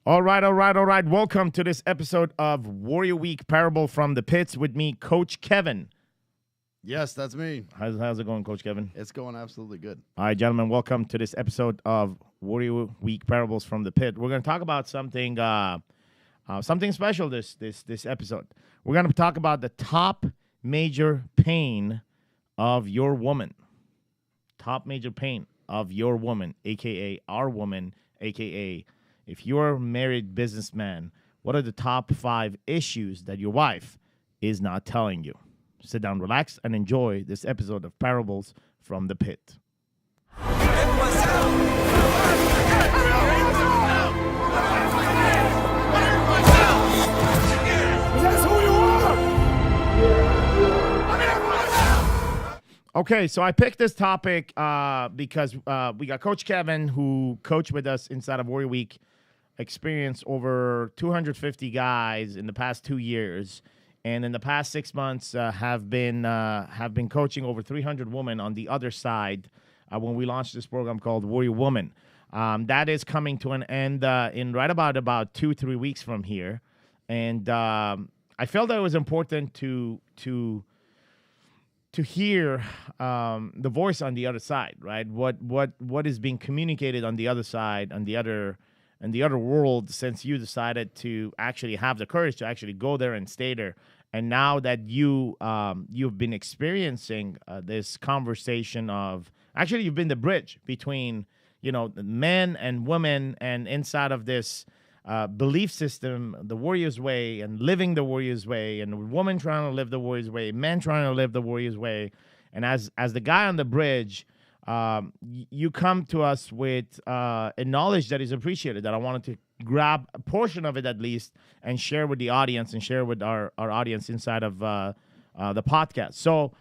All right. Welcome to this episode of Warrior Week Parable from the Pits with me, Coach Kevin. Yes, that's me. How's it going, Coach Kevin? It's going absolutely good. All right, gentlemen, welcome to this episode of Warrior Week Parables from the Pit. We're going to talk about something special this episode. We're going to talk about the top major pain of your woman. Top major pain of your woman, a.k.a. our woman, a.k.a. if you're a married businessman, what are the top 5 issues that your wife is not telling you? Sit down, relax, and enjoy this episode of Parables from the Pit. Okay, so I picked this topic because we got Coach Kevin, who coached with us inside of Warrior Week, experienced over 250 guys in the past 2 years, and in the past 6 months have been coaching over 300 women on the other side when we launched this program called Warrior Woman. That is coming to an end in right about 2-3 weeks from here, and I felt that it was important to hear the voice on the other side, right? What is being communicated on the other side, on the other world, since you decided to actually have the courage to actually go there and stay there. And now that you've been experiencing this conversation of, actually you've been the bridge between, men and women, and inside of this belief system, the Warrior's way, and living the Warrior's way, and a woman trying to live the Warrior's way, men trying to live the Warrior's way. And as the guy on the bridge, you come to us with a knowledge that is appreciated, that I wanted to grab a portion of it at least and share with the audience and share with our audience inside of the podcast. So,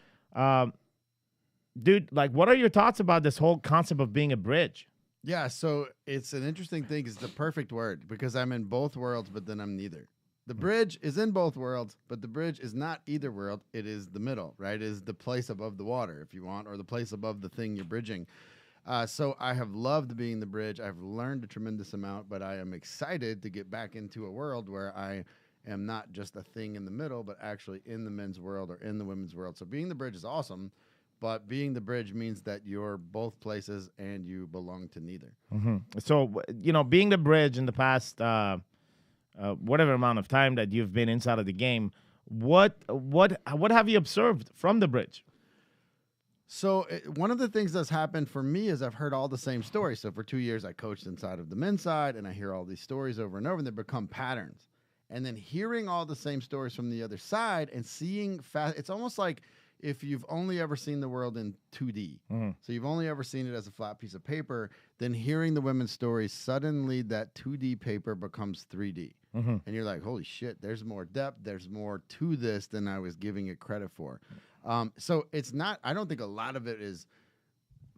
dude, what are your thoughts about this whole concept of being a bridge? Yeah, so it's an interesting thing. It's the perfect word because I'm in both worlds, but then I'm neither. The bridge is in both worlds, but the bridge is not either world. It is the middle, right? It is the place above the water, if you want, or the place above the thing you're bridging. So I have loved being the bridge. I've learned a tremendous amount, but I am excited to get back into a world where I am not just a thing in the middle, but actually in the men's world or in the women's world. So being the bridge is awesome, but being the bridge means that you're both places and you belong to neither. Mm-hmm. So, being the bridge in the past whatever amount of time that you've been inside of the game, what have you observed from the bridge? So one of the things that's happened for me is I've heard all the same stories. So for 2 years, I coached inside of the men's side, and I hear all these stories over and over, and they become patterns. And then hearing all the same stories from the other side and seeing it's almost like if you've only ever seen the world in 2D. Mm-hmm. So you've only ever seen it as a flat piece of paper, then hearing the women's stories, suddenly that 2D paper becomes 3D. Mm-hmm. And you're like, holy shit, there's more depth, there's more to this than I was giving it credit for. So it's not, I don't think a lot of it is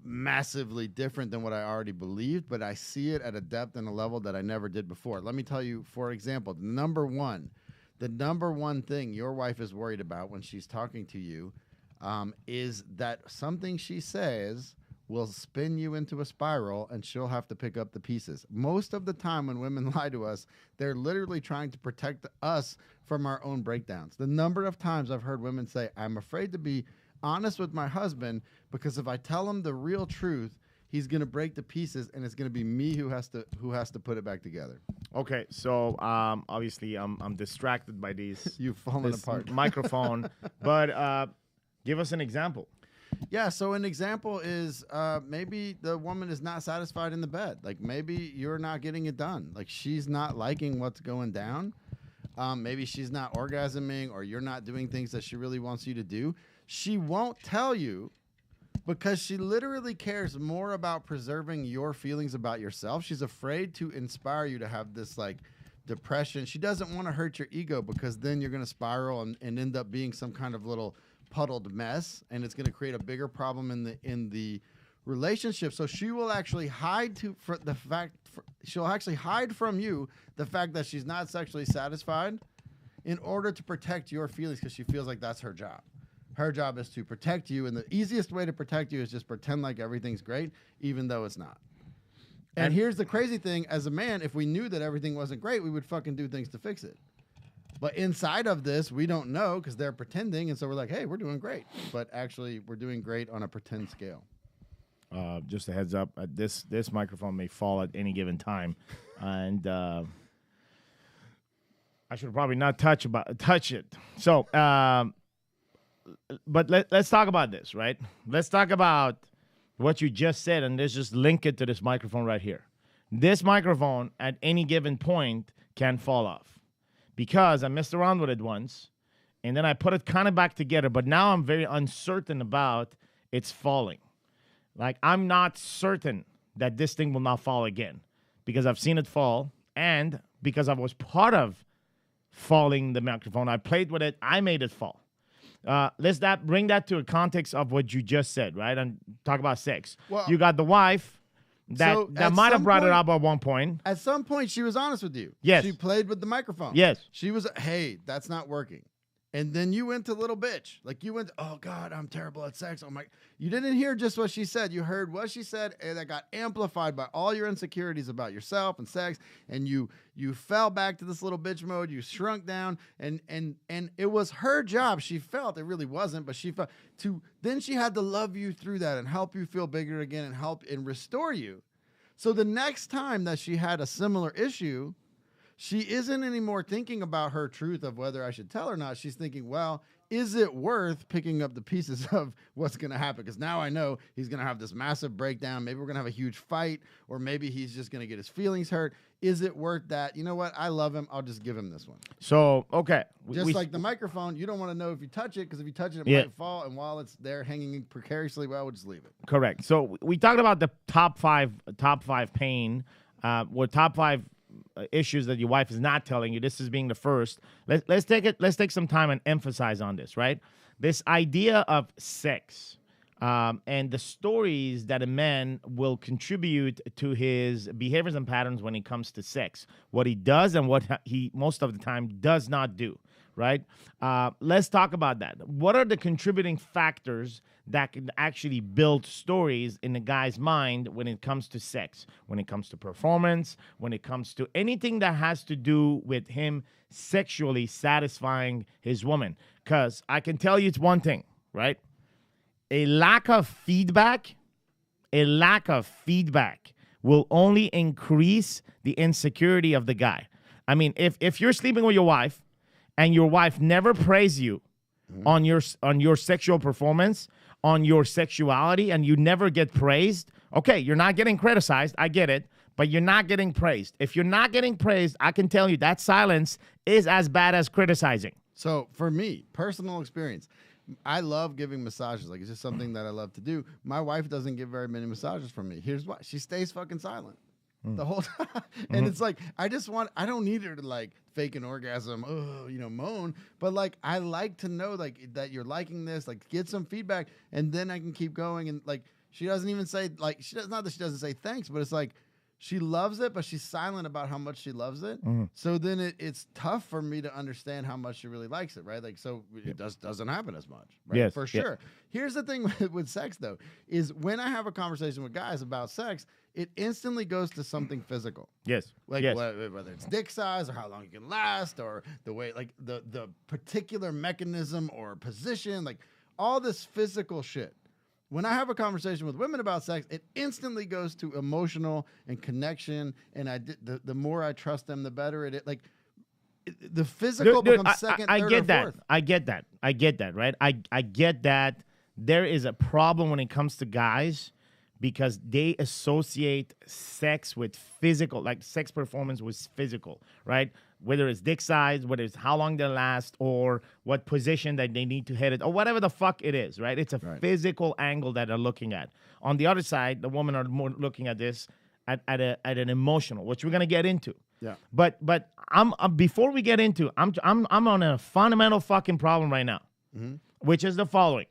massively different than what I already believed, but I see it at a depth and a level that I never did before. Let me tell you, for example, the number one thing your wife is worried about when she's talking to you is that something she says will spin you into a spiral and she'll have to pick up the pieces. Most of the time when women lie to us, they're literally trying to protect us from our own breakdowns. The number of times I've heard women say, I'm afraid to be honest with my husband because if I tell him the real truth, he's going to break the pieces and it's going to be me who has to put it back together. Okay, so obviously I'm distracted by You've fallen apart. Microphone, but give us an example. Yeah, so an example is maybe the woman is not satisfied in the bed. Like maybe you're not getting it done. Like she's not liking what's going down. Maybe she's not orgasming or you're not doing things that she really wants you to do. She won't tell you because she literally cares more about preserving your feelings about yourself. She's afraid to inspire you to have this depression. She doesn't want to hurt your ego because then you're going to spiral and end up being some kind of little puddled mess, and it's going to create a bigger problem in the relationship. So she will actually hide from you the fact that she's not sexually satisfied in order to protect your feelings because she feels like that's her job. Her job is to protect you, and the easiest way to protect you is just pretend like everything's great, even though it's not. And here's the crazy thing: as a man, if we knew that everything wasn't great, we would fucking do things to fix it. But inside of this, we don't know because they're pretending, and so we're like, "Hey, we're doing great," but actually, we're doing great on a pretend scale. Just a heads up, this microphone may fall at any given time, and I should probably not touch it. So, but let's talk about this, right? Let's talk about what you just said, and let's just link it to this microphone right here. This microphone, at any given point, can fall off because I messed around with it once, and then I put it kind of back together, but now I'm very uncertain about its falling. Like, I'm not certain that this thing will not fall again because I've seen it fall, and because I was part of falling the microphone. I played with it. I made it fall. Let's bring that to a context of what you just said, right? And talk about sex. Well, you got the wife that might have brought it up at one point. At some point, she was honest with you. Yes. She played with the microphone. Yes. She was, hey, that's not working. And then you went to little bitch. Like you went, oh God, I'm terrible at sex. Oh my, you didn't hear just what she said. You heard what she said, and that got amplified by all your insecurities about yourself and sex. And you fell back to this little bitch mode. You shrunk down, and it was her job. She felt, it really wasn't, but she felt then she had to love you through that and help you feel bigger again and help and restore you. So the next time that she had a similar issue, she isn't anymore thinking about her truth of whether I should tell or not. She's thinking, well, is it worth picking up the pieces of what's going to happen? Because now I know he's going to have this massive breakdown. Maybe we're going to have a huge fight, or maybe he's just going to get his feelings hurt. Is it worth that? You know what? I love him. I'll just give him this one. So, okay. Just like the microphone, you don't want to know if you touch it, because if you touch it, it might fall. And while it's there hanging precariously, well, we'll just leave it. Correct. So we talked about the top five pain, or top five issues that your wife is not telling you. This is being the first. Let's take some time and emphasize on this, right? This idea of sex and the stories that a man will contribute to his behaviors and patterns when it comes to sex, what he does and what he most of the time does not do, right? Let's talk about that. What are the contributing factors that can actually build stories in the guy's mind when it comes to sex, when it comes to performance, when it comes to anything that has to do with him sexually satisfying his woman? Because I can tell you it's one thing, right? A lack of feedback will only increase the insecurity of the guy. I mean, if you're sleeping with your wife and your wife never praise you on your sexual performance, on your sexuality, and you never get praised, okay, you're not getting criticized, I get it, but you're not getting praised. If you're not getting praised, I can tell you that silence is as bad as criticizing. So for me, personal experience, I love giving massages. Like, it's just something that I love to do. My wife doesn't get very many massages from me. Here's why. She stays fucking silent the whole time. And it's like, I don't need her to like fake an orgasm, moan. But like, I like to know like that you're liking this, like get some feedback, and then I can keep going. And like, she doesn't even say like, not that she doesn't say thanks, but it's like, she loves it, but she's silent about how much she loves it. So then it's tough for me to understand how much she really likes it, right? Like, so it doesn't happen as much, right? Yes, for sure. Here's the thing with sex, though, is when I have a conversation with guys about sex, it instantly goes to something physical. Yes. Like yes. Whether it's dick size or how long you can last or the way, like the particular mechanism or position, like all this physical shit. When I have a conversation with women about sex, it instantly goes to emotional and connection. And the more I trust them, the better the physical becomes second, third, or fourth. I get that, right? I get that there is a problem when it comes to guys because they associate sex with physical, like sex performance with physical, right? Whether it's dick size, whether it's how long they last, or what position that they need to hit it, or whatever the fuck it is, right? It's a physical angle that they're looking at. On the other side, the women are more looking at this at an emotional, which we're gonna get into. Yeah. But I'm before we get into, I'm on a fundamental fucking problem right now, which is the following.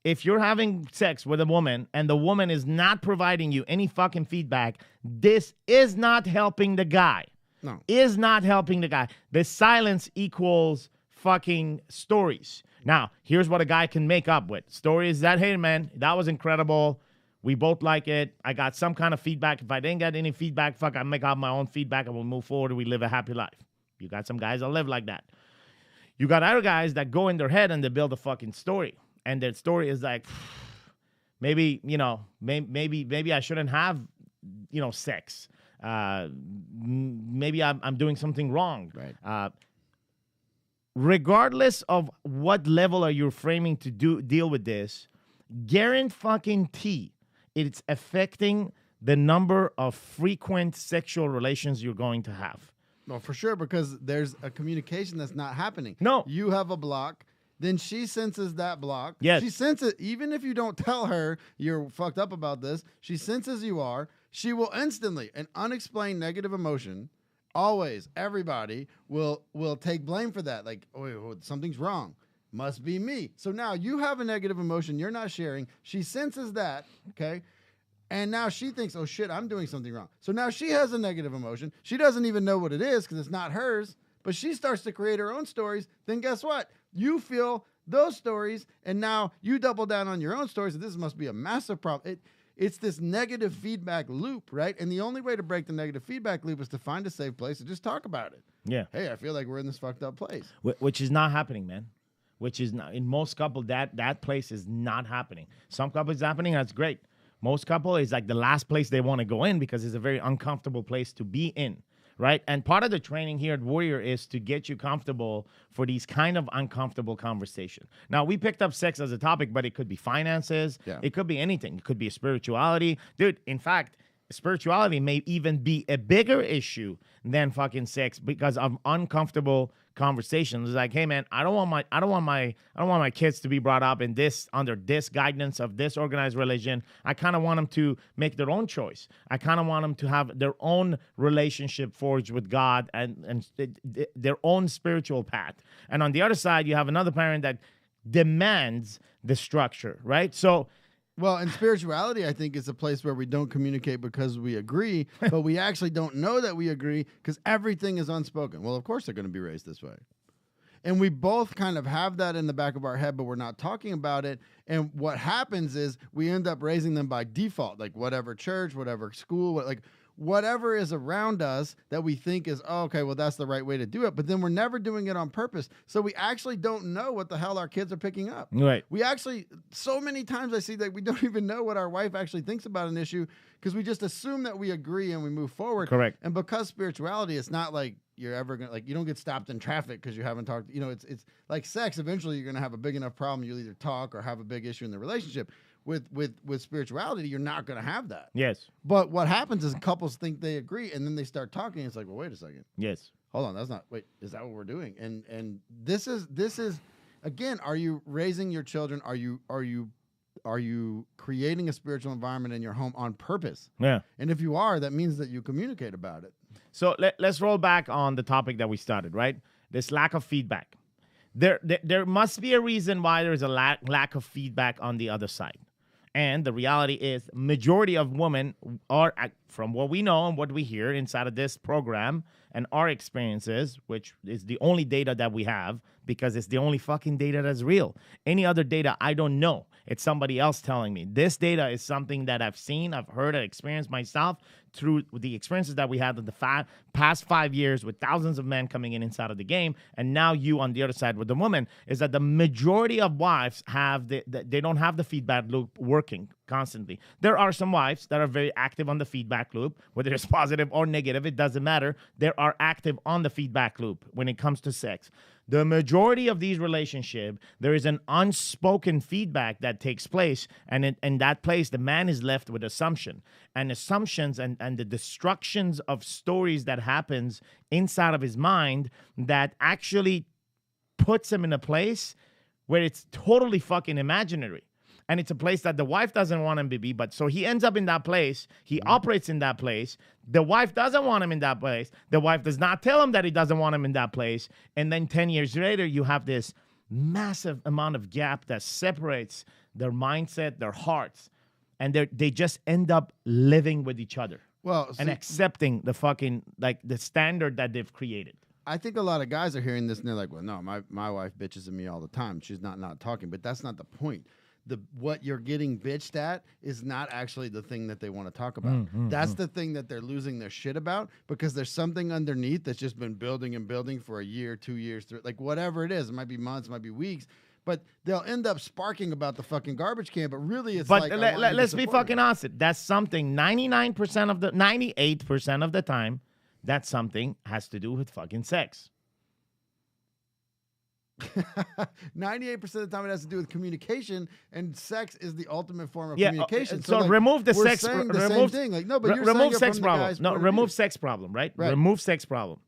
If you're having sex with a woman and the woman is not providing you any fucking feedback, this is not helping the guy. No. Is not helping the guy. The silence equals fucking stories. Now, here's what a guy can make up with. Stories that, hey, man, that was incredible. We both like it. I got some kind of feedback. If I didn't get any feedback, fuck, I make out my own feedback and we'll move forward and we live a happy life. You got some guys that live like that. You got other guys that go in their head and they build a fucking story. And their story is like, maybe, you know, maybe I shouldn't have, you know, sex. Maybe I'm doing something wrong. Right. Regardless of what level are you framing to deal with this, guarantee it's affecting the number of frequent sexual relations you're going to have. Well, for sure, because there's a communication that's not happening. No. You have a block, then she senses that block. Yes. She senses, even if you don't tell her you're fucked up about this, she senses you are. She will instantly, an unexplained negative emotion, always, everybody will take blame for that. Like, oh, something's wrong. Must be me. So now you have a negative emotion you're not sharing. She senses that, okay? And now she thinks, oh, shit, I'm doing something wrong. So now she has a negative emotion. She doesn't even know what it is because it's not hers, but she starts to create her own stories. Then guess what? You feel those stories, and now you double down on your own stories, and this must be a massive problem. It's this negative feedback loop, right? And the only way to break the negative feedback loop is to find a safe place and just talk about it. Yeah. Hey, I feel like we're in this fucked up place. Which is not happening, man. Which is not, in most couples, that place is not happening. Some couples happening, that's great. Most couple is like the last place they want to go in because it's a very uncomfortable place to be in, right? And part of the training here at Warrior is to get you comfortable for these kind of uncomfortable conversations. Now, we picked up sex as a topic, but it could be finances. Yeah. It could be anything. It could be spirituality. Dude, in fact, spirituality may even be a bigger issue than fucking sex because of uncomfortable conversations. It's like, hey man, I don't want my kids to be brought up in this, under this guidance of this organized religion. I kind of want them to make their own choice. I kind of want them to have their own relationship forged with God and their own spiritual path. And on the other side, you have another parent that demands the structure, right? So, well, and spirituality, I think, is a place where we don't communicate because we agree, but we actually don't know that we agree because everything is unspoken. Well, of course they're going to be raised this way. And we both kind of have that in the back of our head, but we're not talking about it. And what happens is we end up raising them by default, like whatever church, whatever school, whatever is around us that we think is, oh, okay, well, that's the right way to do it. But then we're never doing it on purpose. So we actually don't know what the hell our kids are picking up. right. We actually, so many times I see that we don't even know what our wife actually thinks about an issue because we just assume that we agree and we move forward. Correct. And because spirituality, it's not like you're ever going to, like, you don't get stopped in traffic because you haven't talked, you know, it's like sex. Eventually you're going to have a big enough problem. You'll either talk or have a big issue in the relationship. With spirituality, you're not going to have that. Yes. But what happens is couples think they agree, and then they start talking. It's like, well, wait a second. Yes. Hold on, that's not. Wait, is that what we're doing? And this is again. Are you raising your children? Are you creating a spiritual environment in your home on purpose? Yeah. And if you are, that means that you communicate about it. So let's roll back on the topic that we started, right? This lack of feedback. There must be a reason why there's a lack of feedback on the other side. And the reality is majority of women are, from what we know and what we hear inside of this program and our experiences, which is the only data that we have because it's the only fucking data that's real. Any other data, I don't know. It's somebody else telling me. This data is something that I've seen, I've heard, I've experienced myself through the experiences that we had in the past 5 years with thousands of men coming inside of the game. And now you on the other side with the woman is that the majority of wives have, they don't have the feedback loop working constantly. There are some wives that are very active on the feedback loop, whether it's positive or negative, it doesn't matter. They are active on the feedback loop when it comes to sex. The majority of these relationships, there is an unspoken feedback that takes place, and in that place, the man is left with assumption. And assumptions and the destructions of stories that happens inside of his mind that actually puts him in a place where it's totally fucking imaginary. And it's a place that the wife doesn't want him to be, but so he ends up in that place. He operates in that place. The wife doesn't want him in that place. The wife does not tell him that he doesn't want him in that place. And then 10 years later, you have this massive amount of gap that separates their mindset, their hearts, and they just end up living with each other. Well, and accepting the fucking, like, the standard that they've created. I think a lot of guys are hearing this and they're like, well, no, my wife bitches at me all the time. She's not talking. But that's not the point. what you're getting bitched at is not actually the thing that they want to talk about. That's the thing that they're losing their shit about, because there's something underneath that's just been building and building for a year, 2 years, like whatever it is. It might be months, it might be weeks, but they'll end up sparking about the fucking garbage can. But really, it's like, let's be fucking honest. That's something 98% of the time, that something has to do with fucking sex. 98% of the time it has to do with communication, and sex is the ultimate form of communication. So like, remove the sex. Saying the remove same thing. Like, no, but you're remove saying sex it from problem. the guy's No, point of remove view. sex problem. Right? Right. Remove sex problem.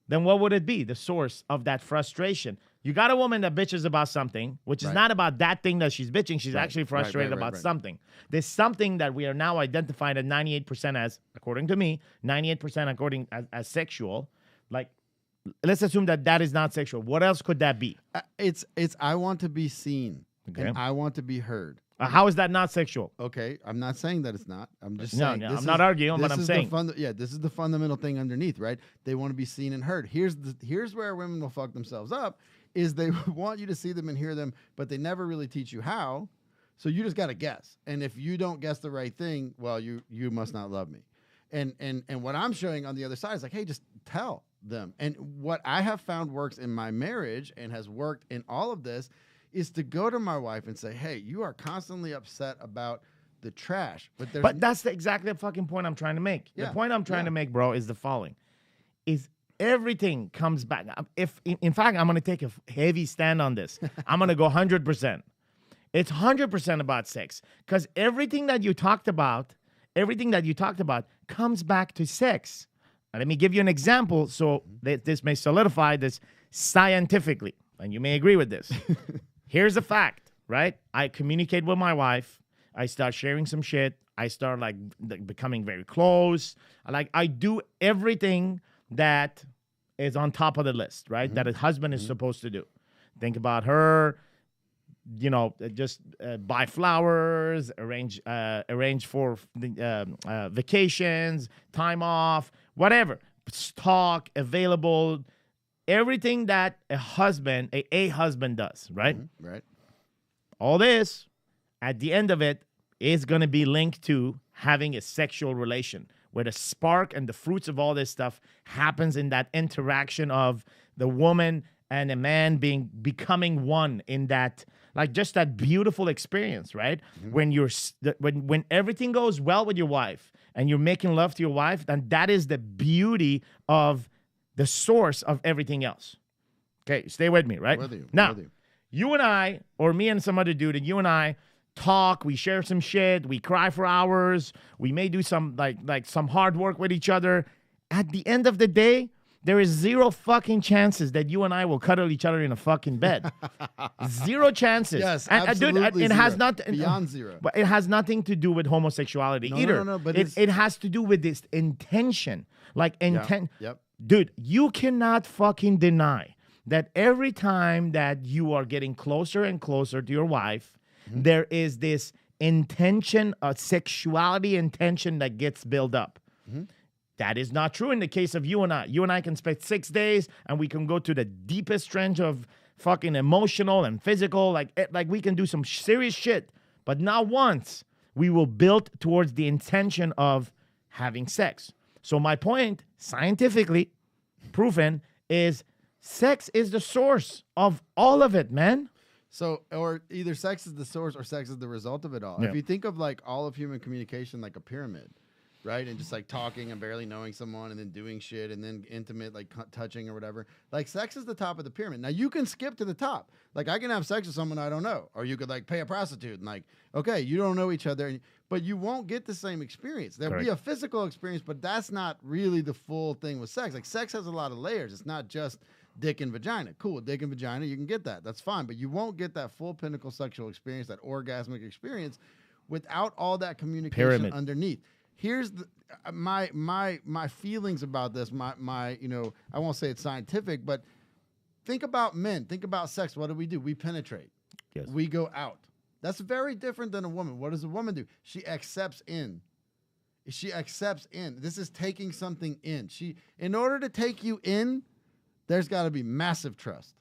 Then what would it be? The source of that frustration. You got a woman that bitches about something, which is not about that thing that she's bitching. She's actually frustrated about something. There's something that we are now identifying at 98% as, according to me, 98% according as sexual. Like, let's assume that is not sexual. What else could that be? It's I want to be seen, and I want to be heard. How is that not sexual? Okay, I'm not saying that it's not. I'm just saying. No, I'm not arguing, but I'm saying. This is the fundamental thing underneath, right? They want to be seen and heard. Here's where women will fuck themselves up, is they want you to see them and hear them, but they never really teach you how. So you just got to guess. And if you don't guess the right thing, well, you must not love me. And what I'm showing on the other side is like, hey, just tell them. And what I have found works in my marriage and has worked in all of this is to go to my wife and say, hey, you are constantly upset about the trash. But that's exactly the fucking point I'm trying to make. Yeah, the point I'm trying to make, bro, is the following. Is everything comes back. In fact, I'm going to take a heavy stand on this. I'm going to go 100%. It's 100% about sex. Because everything that you talked about comes back to sex. Now, let me give you an example so that this may solidify this scientifically, and you may agree with this. Here's a fact, right? I communicate with my wife. I start sharing some shit. I start like becoming very close. I do everything that is on top of the list, right? That a husband is supposed to do. Think about her, just buy flowers, arrange for the vacations, time off, whatever. Stock available, everything that a husband does, right? Right. All this, at the end of it, is going to be linked to having a sexual relation, where the spark and the fruits of all this stuff happens in that interaction of the woman and a man becoming one in that, like, just that beautiful experience, right? When when everything goes well with your wife and you're making love to your wife, then that is the beauty of the source of everything else. Okay, stay with me, right? Now, you and I, or me and some other dude, and you and I talk, we share some shit, we cry for hours, we may do some like some hard work with each other. At the end of the day, there is zero fucking chances that you and I will cuddle each other in a fucking bed. Zero chances. Yes, and absolutely. It has not beyond zero. But it has nothing to do with homosexuality either. No, but it has to do with this intention. Like intent. Yep. Dude, you cannot fucking deny that every time that you are getting closer and closer to your wife, there is this intention, a sexuality intention that gets built up. That is not true in the case of you and I. You and I can spend 6 days and we can go to the deepest trench of fucking emotional and physical. Like we can do some serious shit. But not once we will build towards the intention of having sex. So my point, scientifically proven, is sex is the source of all of it, man. So, or either sex is the source or sex is the result of it all. Yeah. If you think of like all of human communication like a pyramid, right? And just like talking and barely knowing someone and then doing shit and then intimate, like touching or whatever. Like sex is the top of the pyramid. Now you can skip to the top. Like I can have sex with someone I don't know. Or you could like pay a prostitute and like, okay, you don't know each other, but you won't get the same experience. There'll be a physical experience, but that's not really the full thing with sex. Like sex has a lot of layers. It's not just dick and vagina. Cool, dick and vagina, you can get that. That's fine. But you won't get that full pinnacle sexual experience, that orgasmic experience, without all that communication underneath. Here's the, my feelings about this. My I won't say it's scientific, but think about men. Think about sex. What do? We penetrate. Yes. We go out. That's very different than a woman. What does a woman do? She accepts in. She accepts in. This is taking something in. In order to take you in, there's got to be massive trust.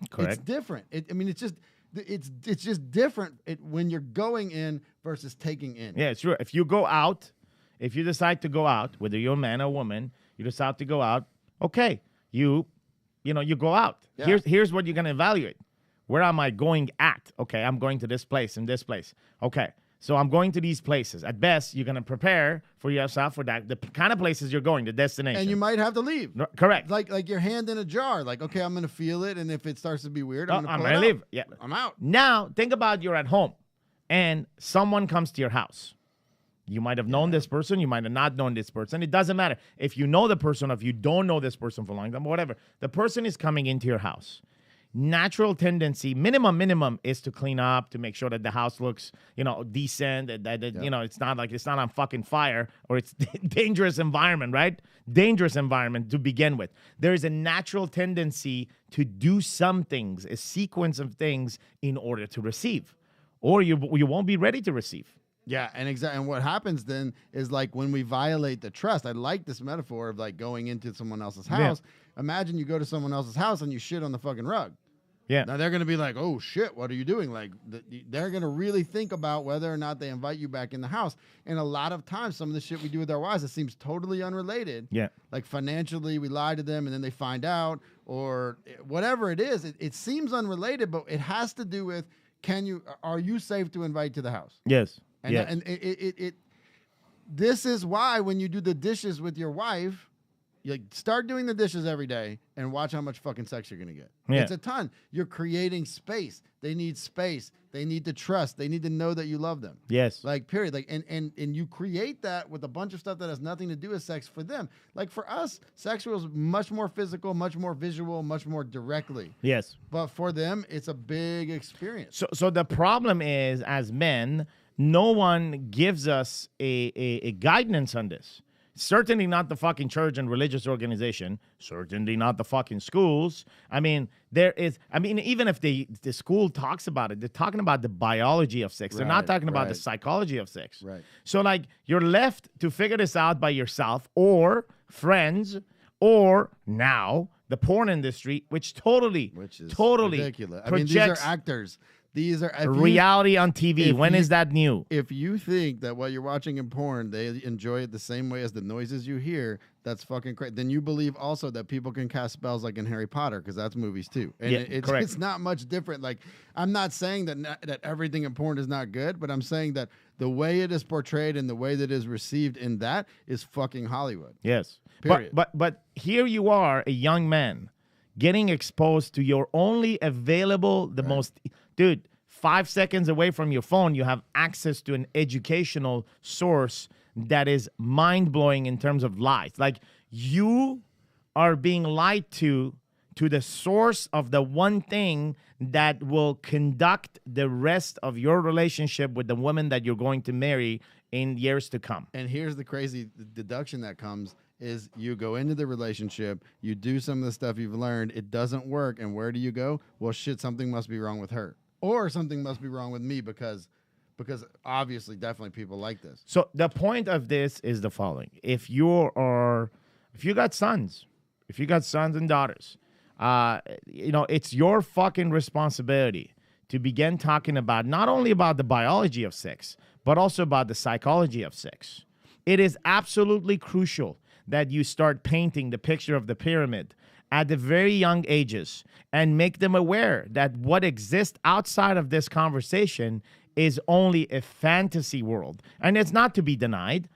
Correct. It's different. It's just It's just different when you're going in versus taking in. Yeah, it's true. If you go out, if you decide to go out, whether you're a man or woman, you decide to go out. Okay, you go out. Yeah. Here's what you're gonna evaluate. Where am I going at? Okay, I'm going to this place and this place. Okay, so I'm going to these places. At best, you're gonna prepare for yourself for that, the kind of places you're going, the destination. And you might have to leave. No, correct. Like your hand in a jar. Like, okay, I'm gonna feel it, and if it starts to be weird, I'm I'm gonna gonna leave. Yeah, I'm out. Now think about you're at home, and someone comes to your house. You might have known this person. You might have not known this person. It doesn't matter. If you know the person or if you don't know this person for a long time, whatever. The person is coming into your house. Natural tendency, minimum is to clean up, to make sure that the house looks, decent, that it's not on fucking fire or it's dangerous environment, right? Dangerous environment to begin with. There is a natural tendency to do some things, a sequence of things in order to receive, or you won't be ready to receive. Yeah, and what happens then is like when we violate the trust. I like this metaphor of like going into someone else's house. Yeah. Imagine you go to someone else's house and you shit on the fucking rug. Yeah. Now they're gonna be like, "Oh shit, what are you doing?" Like they're gonna really think about whether or not they invite you back in the house. And a lot of times, some of the shit we do with our wives, it seems totally unrelated. Yeah. Like financially, we lie to them and then they find out, or whatever it is. It seems unrelated, but it has to do with are you safe to invite to the house? Yes. And, yes. This is why when you do the dishes with your wife, you start doing the dishes every day and watch how much fucking sex you're going to get. Yeah. It's a ton. You're creating space. They need space. They need to trust. They need to know that you love them. Yes. Like, period. Like, and you create that with a bunch of stuff that has nothing to do with sex for them. Like, for us, sexual is much more physical, much more visual, much more directly. Yes. But for them, it's a big experience. So the problem is, as men, no one gives us a guidance on this. Certainly not the fucking church and religious organization. Certainly not the fucking schools. I mean, even if the school talks about it, they're talking about the biology of sex. They're not talking about the psychology of sex. Right. So, like, you're left to figure this out by yourself or friends or now the porn industry, which is totally ridiculous. Projects, I mean, these are actors. These are reality on TV. When is that new? If you think that what you're watching in porn, they enjoy it the same way as the noises you hear, that's fucking crazy. Then you believe also that people can cast spells like in Harry Potter, because that's movies too. And it's not much different. Like, I'm not saying that everything in porn is not good, but I'm saying that the way it is portrayed and the way that it is received in that is fucking Hollywood. Yes. Period. But here you are, a young man, getting exposed to your only available, dude, 5 seconds away from your phone, you have access to an educational source that is mind-blowing in terms of lies. Like, you are being lied to the source of the one thing that will conduct the rest of your relationship with the woman that you're going to marry in years to come. And here's the crazy deduction that comes is you go into the relationship, you do some of the stuff you've learned, it doesn't work, and where do you go? Well, shit, something must be wrong with her. Or something must be wrong with me because obviously, definitely people like this. So the point of this is the following. If you got sons and daughters, it's your fucking responsibility to begin talking about not only about the biology of sex, but also about the psychology of sex. It is absolutely crucial that you start painting the picture of the pyramid at the very young ages and make them aware that what exists outside of this conversation is only a fantasy world. And it's not to be denied.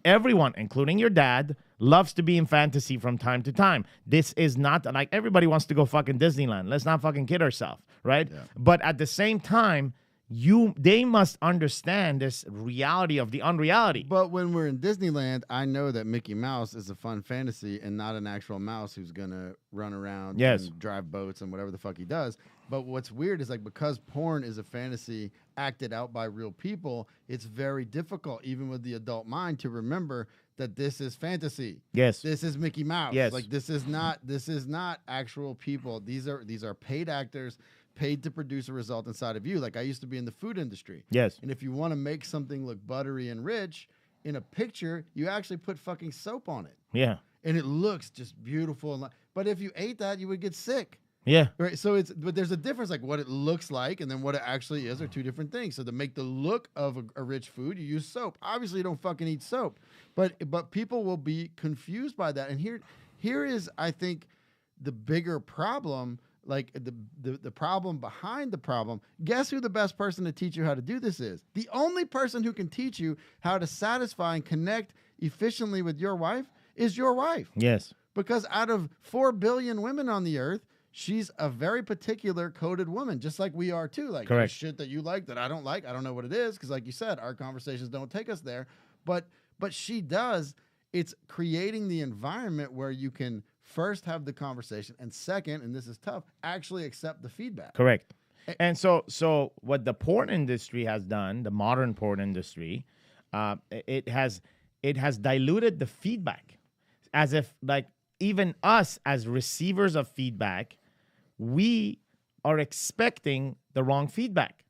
Everyone, including your dad, loves to be in fantasy from time to time. This is not like everybody wants to go fucking Disneyland. Let's not fucking kid ourselves, right? Yeah. But at the same time, they must understand this reality of the unreality. But when we're in Disneyland, I know that Mickey Mouse is a fun fantasy and not an actual mouse who's gonna run around and drive boats and whatever the fuck he does. But what's weird is, like, because porn is a fantasy acted out by real people, it's very difficult, even with the adult mind, to remember that this is fantasy. Yes. This is Mickey Mouse. Yes. Like, this is not actual people. These are paid actors, paid to produce a result inside of you. Like, I used to be in the food industry. Yes. And if you want to make something look buttery and rich, in a picture, you actually put fucking soap on it. Yeah. And it looks just beautiful. But if you ate that, you would get sick. Yeah. Right. So but there's a difference, like what it looks like and then what it actually is are two different things. So to make the look of a rich food, you use soap. Obviously, you don't fucking eat soap, but people will be confused by that. And here is, I think, the bigger problem. Like the problem behind the problem. Guess who the best person to teach you how to do this is? The only person who can teach you how to satisfy and connect efficiently with your wife is your wife. Yes. Because out of 4 billion women on the earth, she's a very particular coded woman, just like we are too. Like, there's shit that you like that I don't like. I don't know what it is, because like you said, our conversations don't take us there. But she does. It's creating the environment where you can first have the conversation, and second, and this is tough, actually accept the feedback. Correct. And so what the porn industry has done, the modern porn industry, it has diluted the feedback, as if like even us as receivers of feedback, we are expecting the wrong feedback.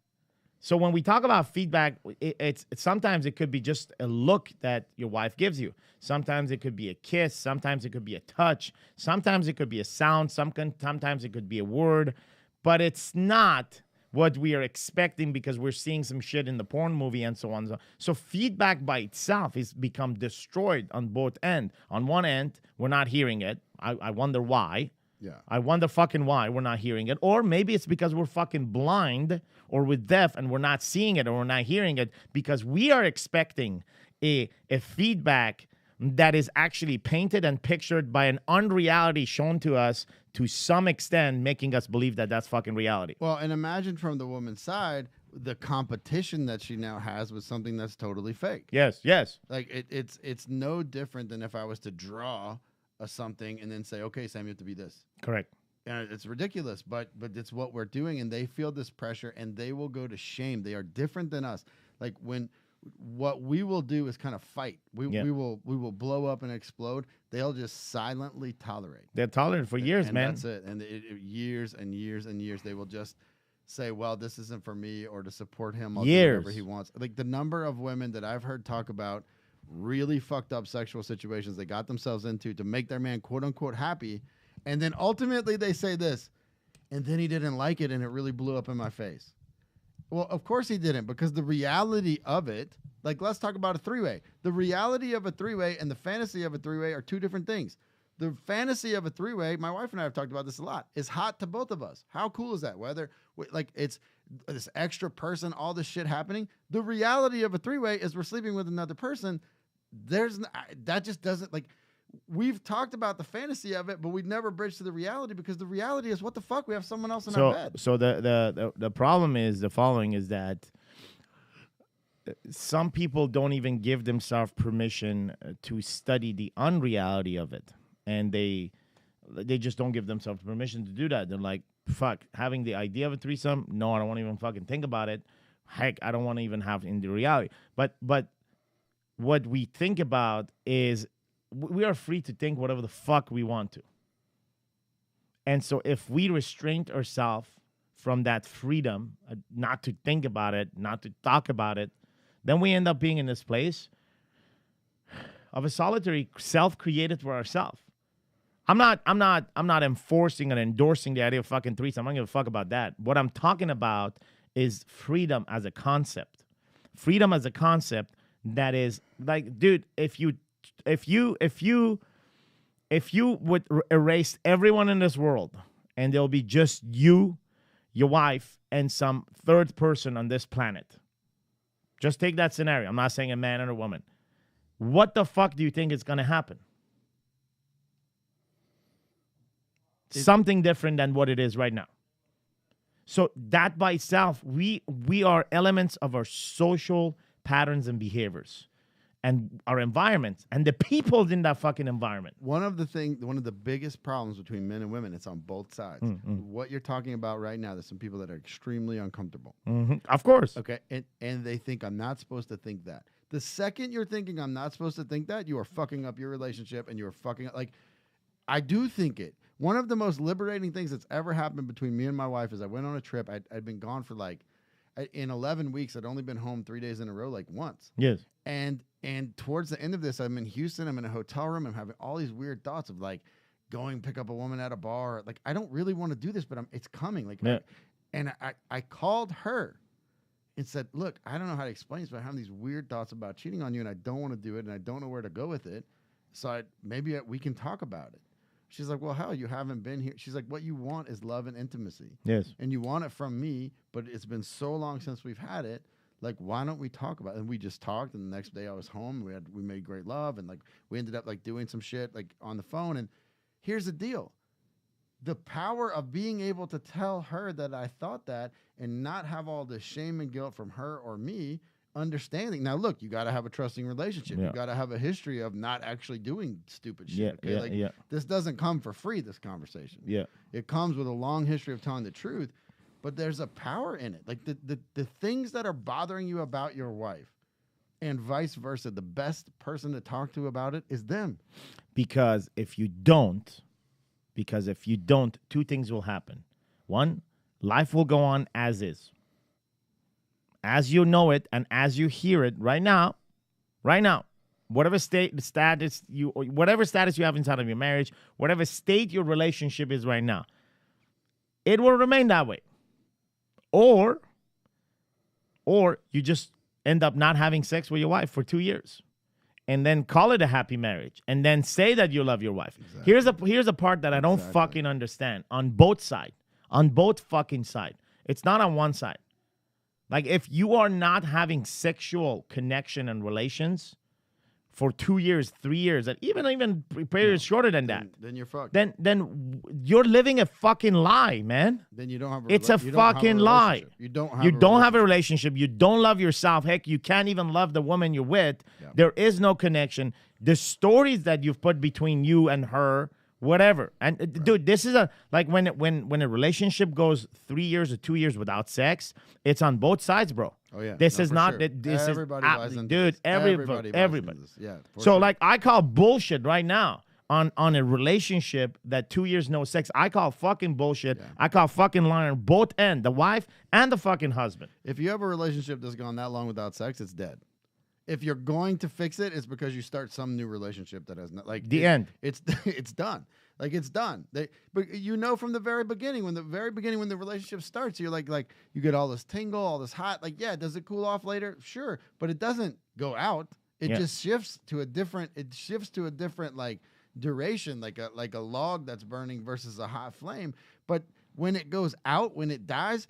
So when we talk about feedback, it's sometimes it could be just a look that your wife gives you. Sometimes it could be a kiss. Sometimes it could be a touch. Sometimes it could be a sound. Sometimes it could be a word. But it's not what we are expecting because we're seeing some shit in the porn movie and so on. So feedback by itself is become destroyed on both ends. On one end, we're not hearing it. I wonder why. Yeah. I wonder fucking why we're not hearing it. Or maybe it's because we're fucking blind or we're deaf and we're not seeing it or we're not hearing it because we are expecting a feedback that is actually painted and pictured by an unreality shown to us to some extent, making us believe that that's fucking reality. Well, and imagine from the woman's side, the competition that she now has with something that's totally fake. Yes, yes. Like it's no different than if I was to draw something and then say, okay, Sam, you have to be this. Correct. And it's ridiculous, but it's what we're doing, and they feel this pressure, and they will go to shame. They are different than us. Like what we will do is kind of fight. We will blow up and explode. They'll just silently tolerate. They're tolerant for years, and man. That's it. And years and years and years, they will just say, well, this isn't for me, or to support him, I'll do whatever he wants. Like the number of women that I've heard talk about really fucked up sexual situations they got themselves into to make their man quote unquote happy, and then ultimately they say this, and then he didn't like it and it really blew up in my face. Well, of course he didn't, because the reality of it, like let's talk about a three-way. The reality of a three-way and the fantasy of a three-way are two different things. The fantasy of a three-way, my wife and I have talked about this a lot, is hot to both of us. How cool is that? Whether like it's this extra person, all this shit happening. The reality of a three-way is we're sleeping with another person. That just doesn't, like, we've talked about the fantasy of it, but we've never bridged to the reality, because the reality is, what the fuck, we have someone else in our bed. So the problem is the following, is that some people don't even give themselves permission to study the unreality of it, and they just don't give themselves permission to do that. They're like, fuck, having the idea of a threesome, no, I don't want to even fucking think about it. Heck, I don't want to even have in the reality. But what we think about is we are free to think whatever the fuck we want to. And so if we restrain ourselves from that freedom, not to think about it, not to talk about it, then we end up being in this place of a solitary self created for ourselves. I'm not enforcing and endorsing the idea of fucking threesome. I'm not gonna fuck about that. What I'm talking about is freedom as a concept. Freedom as a concept that is like, dude, if you would erase everyone in this world and there'll be just you, your wife, and some third person on this planet. Just take that scenario. I'm not saying a man and a woman. What the fuck do you think is going to happen? Something different than what it is right now. So that by itself, we are elements of our social patterns and behaviors and our environment and the people in that fucking environment. One of the biggest problems between men and women, it's on both sides. Mm-hmm. What you're talking about right now, there's some people that are extremely uncomfortable. Mm-hmm. Of course. Okay. And they think, I'm not supposed to think that. The second you're thinking I'm not supposed to think that, you are fucking up your relationship, and you're fucking up. Like, I do think it. One of the most liberating things that's ever happened between me and my wife is I went on a trip. I'd been gone for in 11 weeks, I'd only been home 3 days in a row, like once. Yes. And towards the end of this, I'm in Houston. I'm in a hotel room. I'm having all these weird thoughts of like, going pick up a woman at a bar. Like, I don't really want to do this, but it's coming. Like, Yeah. I called her and said, look, I don't know how to explain this, but I'm having these weird thoughts about cheating on you, and I don't want to do it, and I don't know where to go with it. So maybe we can talk about it. She's like, well, hell, you haven't been here. She's like, what you want is love and intimacy. Yes. And you want it from me, but it's been so long since we've had it. Like, why don't we talk about it? And we just talked, and the next day I was home. We made great love, and like we ended up like doing some shit like on the phone. And here's the deal. The power of being able to tell her that I thought that and not have all the shame and guilt from her or me, understanding. Now, look, you got to have a trusting relationship. Yeah. You got to have a history of not actually doing stupid shit. Yeah, Okay? yeah. This doesn't come for free, this conversation. Yeah. It comes with a long history of telling the truth, but there's a power in it. Like the things that are bothering you about your wife and vice versa, the best person to talk to about it is them. Because if you don't, two things will happen. One, life will go on as is. As you know it and as you hear it right now, whatever status you have inside of your marriage, whatever state your relationship is right now, it will remain that way. Or you just end up not having sex with your wife for 2 years. And then call it a happy marriage, and then say that you love your wife. Exactly. Here's a part that I don't fucking understand on both fucking side. It's not on one side. Like, if you are not having sexual connection and relations for 2 years, 3 years, and even periods shorter than that, then you're fucked. Then you're living a fucking lie, man. Then you don't have. It's a fucking lie. You don't have a relationship. You don't love yourself. Heck, you can't even love the woman you're with. Yeah. There is no connection. The stories that you've put between you and her, whatever. And dude, this is when a relationship goes 3 years or 2 years without sex, it's on both sides, bro. Oh yeah, this is not. Sure. This everybody is buys into dude. this. Everybody. Yeah. So sure. like, I call bullshit right now on a relationship that 2 years no sex. I call fucking bullshit. Yeah. I call fucking lying on both ends, the wife and the fucking husband. If you have a relationship that's gone that long without sex, it's dead. If you're going to fix it, it's because you start some new relationship that has not like end. It's done. Like, it's done. But you know from the very beginning, when the relationship starts, you're like you get all this tingle, all this hot. Like, yeah, does it cool off later? Sure, but it doesn't go out. It just shifts to a different. It shifts to a different like duration, like a log that's burning versus a hot flame. But when it goes out, when it dies,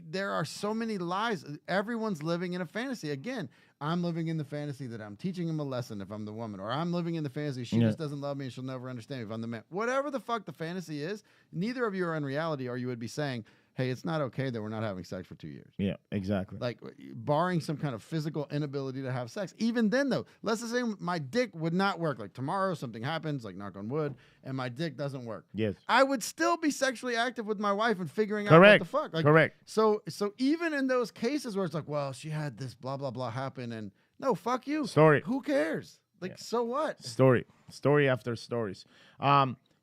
there are so many lies. Everyone's living in a fantasy. Again, I'm living in the fantasy that I'm teaching him a lesson if I'm the woman, or I'm living in the fantasy she just doesn't love me and she'll never understand me if I'm the man. Whatever the fuck the fantasy is, neither of you are in reality, or you would be saying, hey, it's not okay that we're not having sex for 2 years. Yeah, exactly. Like, barring some kind of physical inability to have sex. Even then, though, let's just say my dick would not work. Like, tomorrow something happens, like knock on wood, and my dick doesn't work. Yes. I would still be sexually active with my wife and figuring out what the fuck. Like, correct. So even in those cases where it's like, well, she had this blah, blah, blah happen, and no, fuck you. Story. Who cares? Like, so what? Story after stories.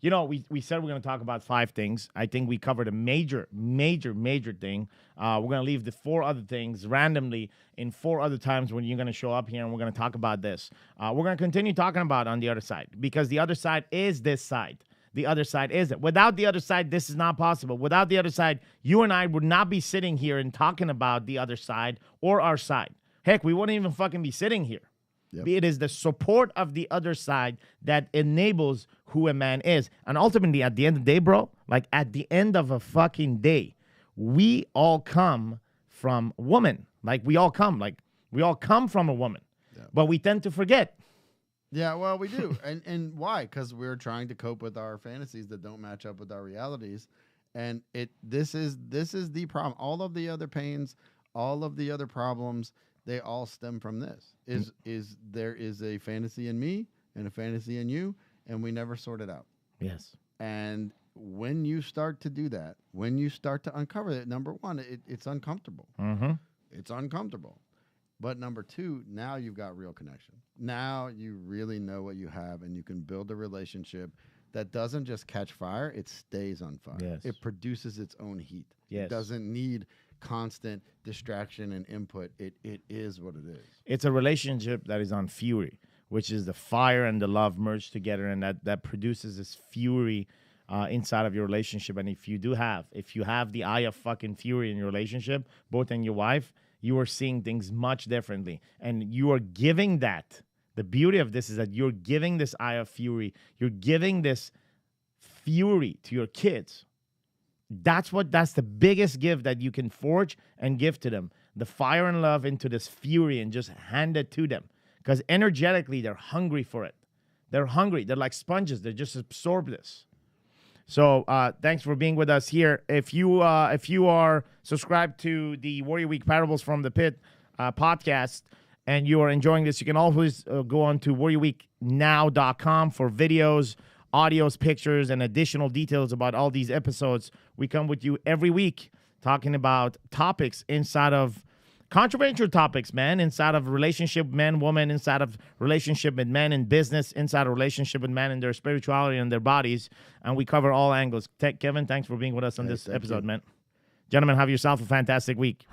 You know, we said we're going to talk about 5 things. I think we covered a major thing. We're going to leave the 4 other things randomly in 4 other times when you're going to show up here, and we're going to talk about this. We're going to continue talking about on the other side, because the other side is this side. The other side is it. Without the other side, this is not possible. Without the other side, you and I would not be sitting here and talking about the other side or our side. Heck, we wouldn't even fucking be sitting here. Yep. It is the support of the other side that enables who a man is. And ultimately, at the end of the day, bro, like at the end of a fucking day, we all come from woman. Like, we all come from a woman. Yep. But we tend to forget. Yeah, well, we do. and why? Because we're trying to cope with our fantasies that don't match up with our realities. And this is the problem. All of the other pains, all of the other problems, they all stem from this. There is a fantasy in me and a fantasy in you, and we never sort it out. Yes. And when you start to do that, when you start to uncover it, number one, it's uncomfortable. Mm-hmm. It's uncomfortable. But number 2, now you've got real connection. Now you really know what you have, and you can build a relationship that doesn't just catch fire, it stays on fire. Yes. It produces its own heat. Yes. It doesn't need constant distraction and input. It is what it is. It's a relationship that is on fury. which is the fire and the love merged together, and that produces this fury inside of your relationship. And if you have the eye of fucking fury in your relationship, both in your wife, you are seeing things much differently, and you are giving that. The beauty of this is that you're giving this eye of fury. You're giving this fury to your kids. That's the biggest gift that you can forge and give to them. The fire and love into this fury, and just hand it to them. Because energetically, they're hungry for it. They're hungry. They're like sponges. They just absorb this. So thanks for being with us here. If you are subscribed to the Warrior Week Parables from the Pit podcast, and you are enjoying this, you can always go on to warriorweeknow.com for videos, audios, pictures, and additional details about all these episodes. We come with you every week talking about topics inside of controversial topics, man, inside of relationship, man, woman, inside of relationship with men in business, inside of relationship with men in their spirituality and their bodies. And we cover all angles. Kevin, thanks for being with us on this episode, man. Gentlemen, have yourself a fantastic week.